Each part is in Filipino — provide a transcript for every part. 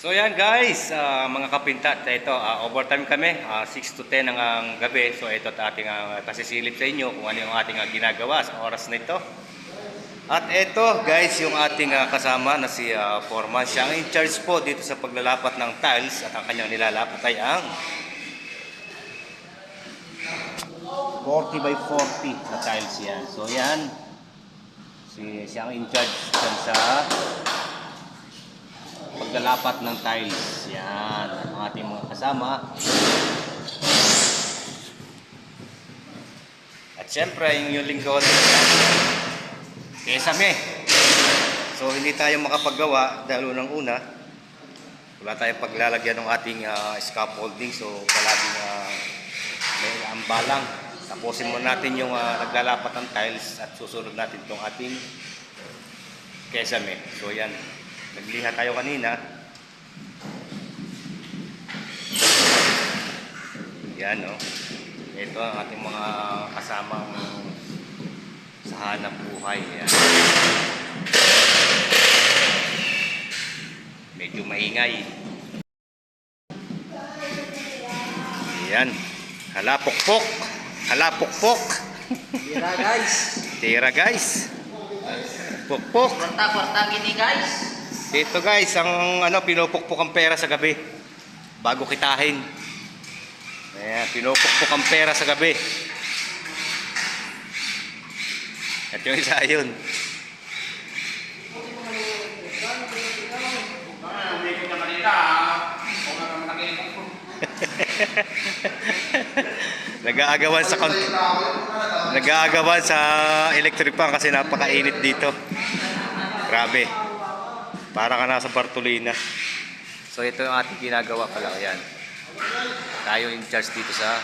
So yan guys, mga kapinta, ito, overtime kami, 6 to 10 ang gabi. So ito ating kasisilip sa inyo kung ano yung ating ginagawa sa oras na ito. At ito guys, yung ating kasama na si Foreman. Siya ang in charge po dito sa paglalapat ng tiles at ang kanyang nilalapat ay ang 40 by 40 na tiles yan. So yan, siya ang in charge dyan sa paglalapat ng tiles. Yan ang ating mga kasama. At syempre yung lingkod Kesame. So hindi tayo makapaggawa dahil unang-una wala tayong paglalagyan ng ating scaffolding. So palaging may ambalang. Tapusin muna natin yung naglalapat ng tiles at susunod natin itong ating kesame. So yan, nagliha tayo kanina. Yan o. Ito ang ating mga kasamang sa hanap buhay. Yan. Medyo maingay. Yan. Halapokpok. Halapokpok. Tira guys. Tira guys. Pokpok. Kwarta-kwarta gini guys. Dito guys, ang pinupukpok ang pera sa gabi bago kitahin. Ayan, pinupukpok ang pera sa gabi. At yung isa yun. Nag-aagawan sa electric fan kasi napakainit dito. Grabe. Para ka nasa Bartolina. So ito yung ating ginagawa pala. Ayan. Tayo in charge dito sa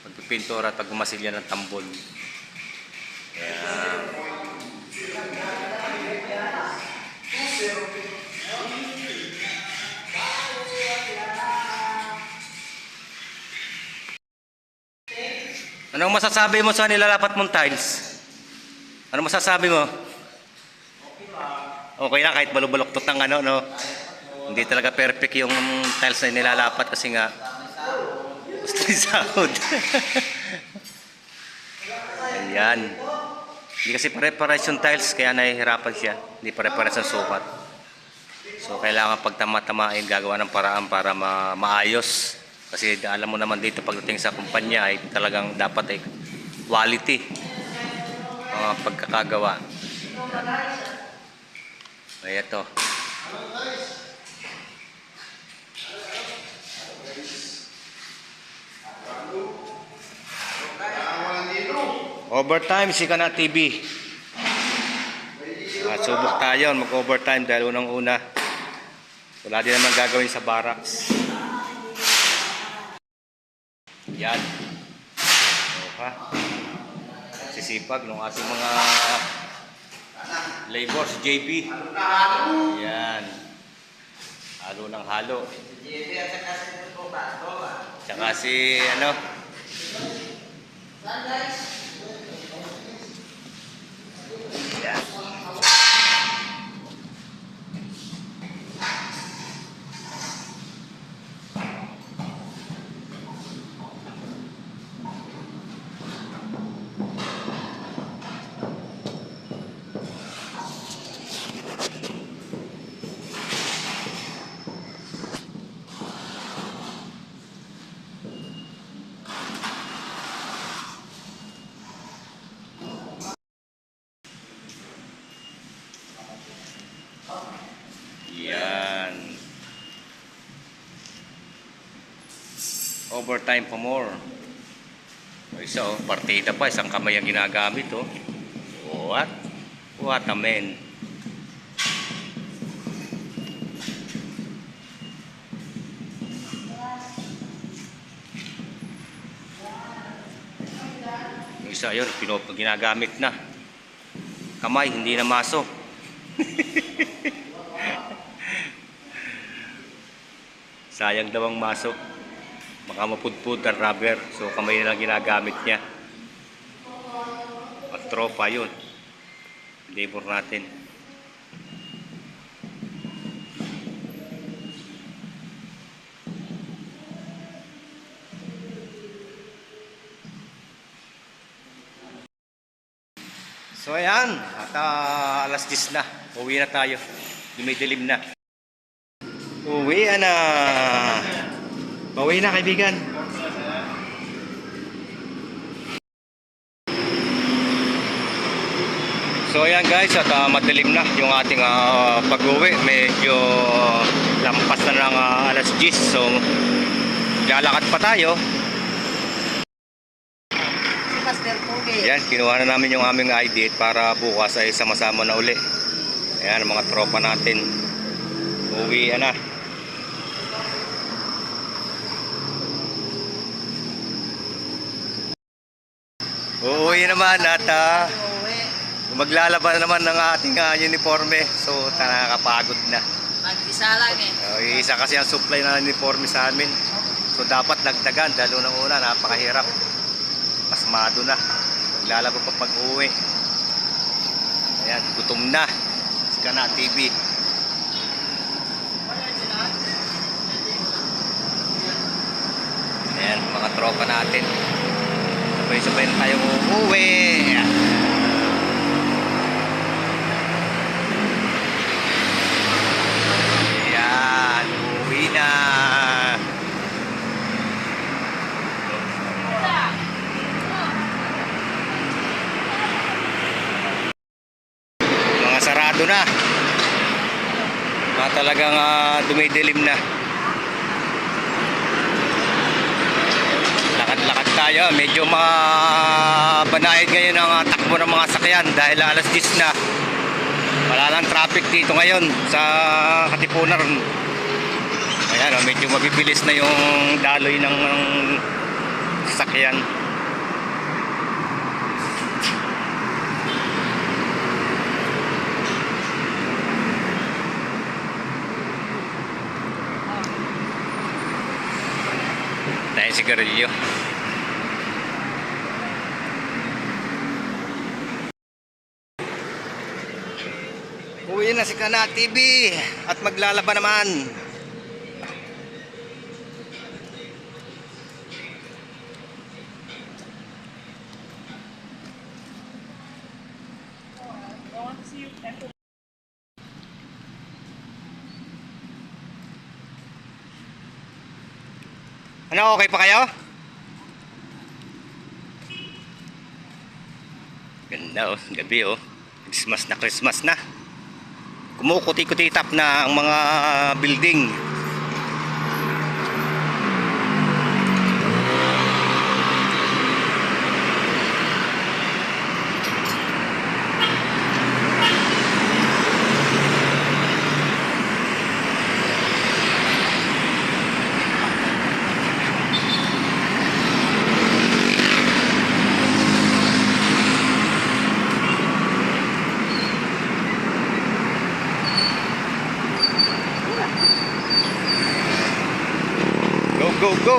pagpipintura at pagmasilya ng tambol. Ayan. Anong masasabi mo sa nilalapat mong tiles? Anong masasabi mo? Okay na kahit balok-baloktot ng no? Hindi talaga perfect yung tiles na nilalapat kasi nga gusto yung sahod. Ayan. Hindi kasi pare-pares yung tiles kaya nahihirapan siya. Hindi pare-pares ang sukat. So kailangan pag tama-tamain gagawa ng paraan para maayos. Kasi alam mo naman dito pagdating sa kumpanya ay talagang dapat ay quality pagkakagawa. Ay ito. Overtime, Sikana TV. Subok tayo mag-overtime dahil unang-una wala din naman gagawin sa barracks. Yan. Sisipag ng ating mga labor, si JB. Yan. Halo ng halo. Tsaka si yan. Yan. Overtime for more. Isa partida pa, isang kamay ang ginagamit What? What a man. Isa yun, ginagamit na. Kamay, hindi na maso. Sayang daw ang maso. Baka mapudpud ang rubber. So kamay na lang ginagamit niya. At tropa yun. Labor natin. So ayan, at alas 10 na. Uwi na tayo. Dumidilim na. Uwi na. Pauwi na kaibigan. So ayan guys, at madilim na yung ating pag-uwi. Medyo lampas na ng alas 10. So lalakad pa tayo. Si Master Pogi. Ayan, kinuha na namin yung aming ID para bukas ay sama-sama na uli. Ayan, mga tropa natin. Uwi na. Uuwi naman at Uwi. maglalaban naman ng ating uniforme. So nakakapagod na. Mag-isa lang eh. Isa kasi ang supply ng uniforme sa amin. So dapat dagdagan, dalo ng una, napakahirap. Pasmado na. Maglalaban pa pag uwi. Ayan, gutom na. Sikana TV. Ayan, mga tropa natin. Sabay-sabay na tayong uuwi. Ayan, uuwi na. Mga sarado na. Talagang dumidilim na. Lakad-lakad tayo. Medyo mabanayad ngayon ang takbo ng mga sakyan dahil alas 10 na. Wala lang traffic dito ngayon sa Katipunan. Ayan, medyo mabibilis na yung daloy ng sakyan. Dahil sigarilyo. Uwi na si Kana TV at maglalaban naman. Ano, okay pa kayo? Ganda oh, gabi oh. Christmas na Christmas na. Kumukuti-kutitap na ang mga building. Go, go!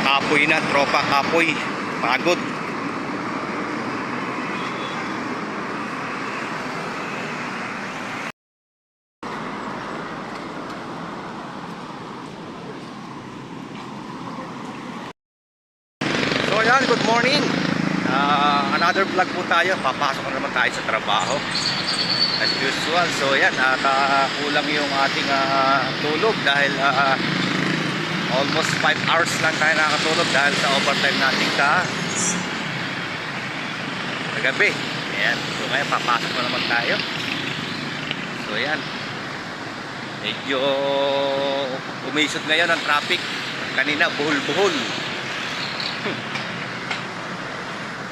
Kapoy na, tropa kapoy. Pagod. So ayan, good morning. Another vlog po tayo. Papasok na naman tayo sa trabaho as usual. So yan, kulang yung ating tulog dahil almost 5 hours lang tayo nakatulog dahil sa overtime natin kagabi. Ayan, so ngayon papasok na naman tayo. So yan, medyo umisod ngayon ang traffic. Kanina buhol-buhol.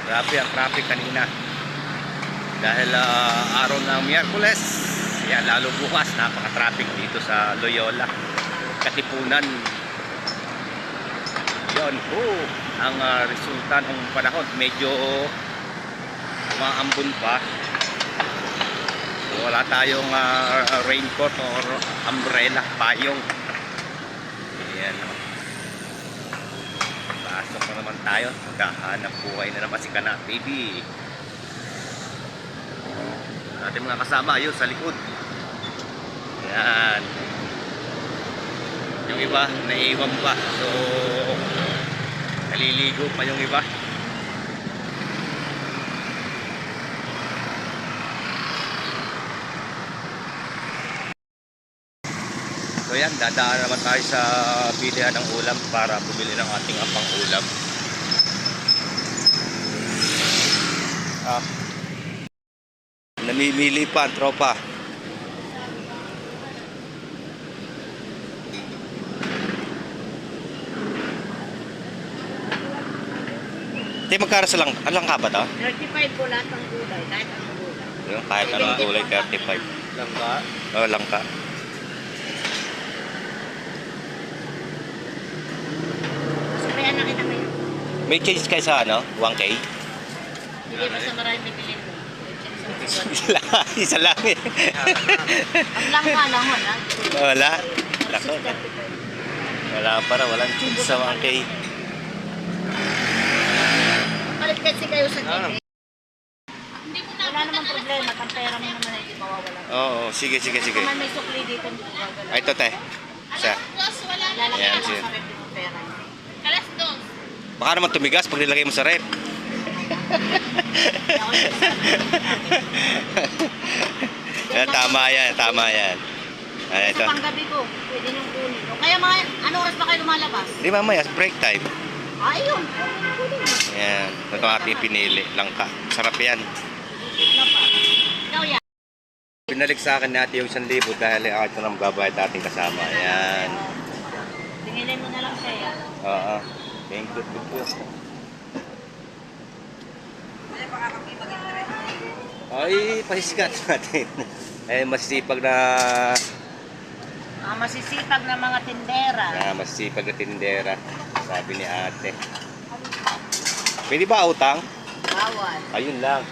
Grabe ang traffic kanina dahil araw ng Miyerkules. Yan, lalo bukas napaka-traffic dito sa Loyola, Katipunan. Yon po ang resulta ng panahon. Medyo umaambon pa. So, wala tayong raincoat or umbrella, payong. Ayan. Pasok na naman tayo. Maghahanap buhay na naman si Kana TV. Ating mga kasama yun sa likod. Ayan. Yung iba, naiiwan pa. So, naliligo pa yung iba. So yan, dadaan naman tayo sa bilihan ng ulam para bumili ng ating pang ulam. Namimili pa ang tropa. Hindi, magkano sa alang ka ba to? 35 po lahat ng gulay, kahit ang gulay. Yung kahit anong kulay, 35. Langka. Oo, lang ka. Sabayan na kita kayo. May change kayo sa ano? 1K? Hindi ba sa marami bibilin mo? Isa lang eh. Ang langka lang wala. Wala. Lako. Wala para, walang change sa 1K. Palit kasi kayo sa Ano? ticket. Wala namang problema, ang pera mo naman ay di mawawala. Oo, sige. Kung man may sukli dito, hindi ko gagawin. Ay, ito te. Isa. Lalagyan Ayan, lang sige. sa rep yung pera. Baka naman tumigas pag nilagay mo sa rep. Tama yan, tama yan. Ay, ito. Sa panggabi ko, pwede nyung kunin. O kaya mga, ano oras ba kayo lumalabas? Di mamaya, break time. Ayun, kunin mo. Yan. Ito ang ating pinili. Langka. Sarap yan. Ano pa? Ikaw yan. Pinalik sa akin natin yung 1,000 dahil ito nang babayad ating kasama. Yan. Tinginin mo na lang siya yan. Oo. Thank you. Ay, pasisikat natin. Ay, masisipag na Masisipag na mga tindera. masisipag na tindera. Sabi ni ate. Pwede ba utang? Bawal. Ayun lang.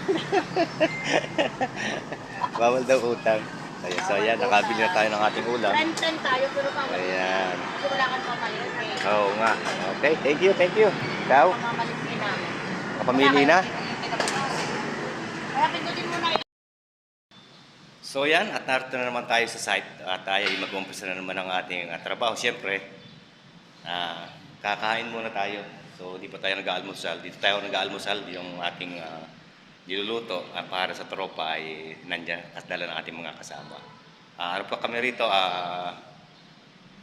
Bawal daw utang. Ayan, so ayan, nakabili na tayo ng ating ulam. 10-10 tayo, pero pa Ayan. wala kang pamalingke. Oo nga. Okay, thank you. Daw, Pamamalingke namin. kapamili na. Kaya pindutin mo na yun. So yan, at narito na naman tayo sa site at tayo ay mag-umpisa na naman ang ating trabaho. Siyempre, kakain muna tayo. So di pa tayo nag-aalmusal. Dito tayo nag-aalmusal, yung ating niluluto para sa tropa ay nandyan at dala ng ating mga kasama. Ano pa kami rito,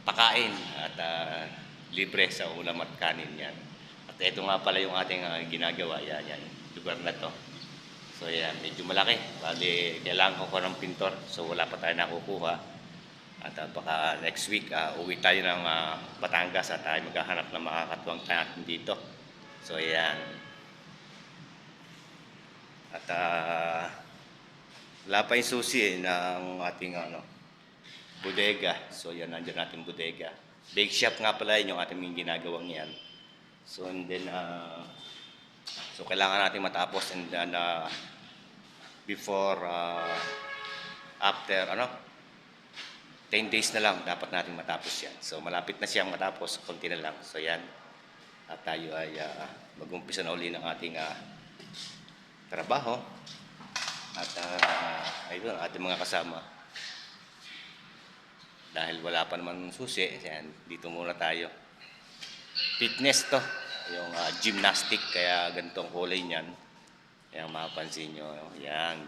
pakain at libre sa ulam at kanin yan. At ito nga pala yung ating ginagawa, yan, lugar na to. So yan, medyo malaki. Bali, kailangan ko ng pintor. So wala pa tayo nakukuha. At baka next week, uwi tayo ng Batangas at tayo maghahanap ng makakatuwang natin dito. So yan. At wala pa yung susi ng ating bodega. So yan, nandiyan natin bodega. Bake shop nga pala yun yung ating ginagawang yan. So and then, so kailangan natin matapos and then before, after 10 days na lang dapat natin matapos yan. So malapit na siyang matapos, konti na lang. So yan, at tayo ay mag-umpisa na uli ng ating trabaho. At ayun ang ating mga kasama. Dahil wala pa naman susi, yan, dito muna tayo. Fitness to, yung gymnastic, kaya ganitong kulay niyan. Yan, mapapansin nyo, yan.